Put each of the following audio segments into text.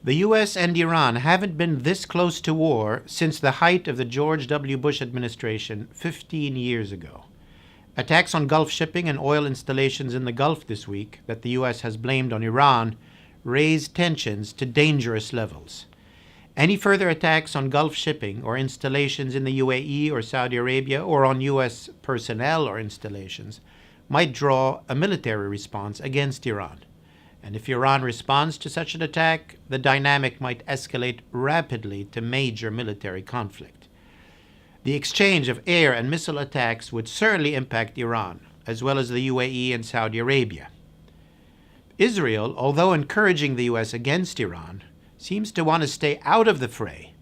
The U.S. and Iran haven't been this close to war since the height of the George W. Bush administration 15 years ago. Attacks on Gulf shipping and oil installations in the Gulf this week that the U.S. has blamed on Iran raised tensions to dangerous levels. Any further attacks on Gulf shipping or installations in the UAE or Saudi Arabia or on U.S. personnel or installations might draw a military response against Iran. And if Iran responds to such an attack, the dynamic might escalate rapidly to major military conflict. The exchange of air and missile attacks would certainly impact Iran, as well as the UAE and Saudi Arabia. Israel, although encouraging the U.S. against Iran, seems to want to stay out of the fray.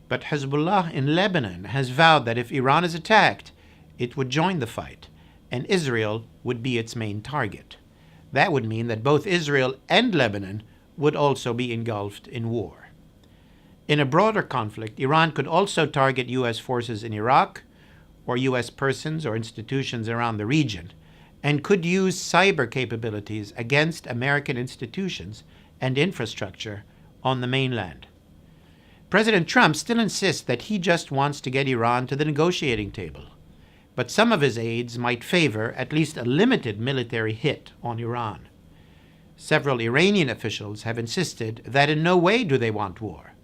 But Hezbollah in Lebanon has vowed that if Iran is attacked, it would join the fight, and Israel would be its main target. That would mean that both Israel and Lebanon would also be engulfed in war. In a broader conflict, Iran could also target U.S. forces in Iraq or U.S. persons or institutions around the region, and could use cyber capabilities against American institutions and infrastructure on the mainland. President Trump still insists that he just wants to get Iran to the negotiating table, but some of his aides might favor at least a limited military hit on Iran. Several Iranian officials have insisted that in no way do they want war,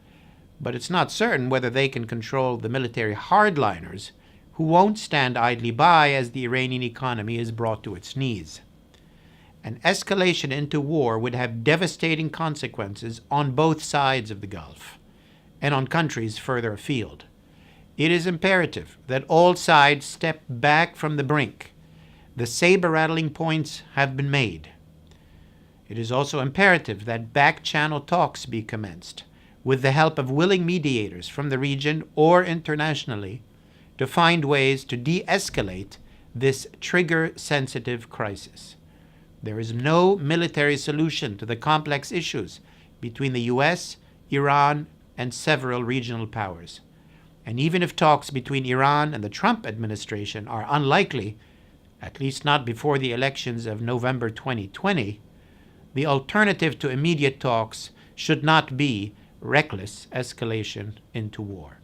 but it's not certain whether they can control the military hardliners who won't stand idly by as the Iranian economy is brought to its knees. An escalation into war would have devastating consequences on both sides of the Gulf and on countries further afield. It is imperative that all sides step back from the brink. The saber-rattling points have been made. It is also imperative that back-channel talks be commenced, with the help of willing mediators from the region or internationally, to find ways to de-escalate this trigger-sensitive crisis. There is no military solution to the complex issues between the U.S., Iran, and several regional powers. And even if talks between Iran and the Trump administration are unlikely, at least not before the elections of November 2020, the alternative to immediate talks should not be reckless escalation into war.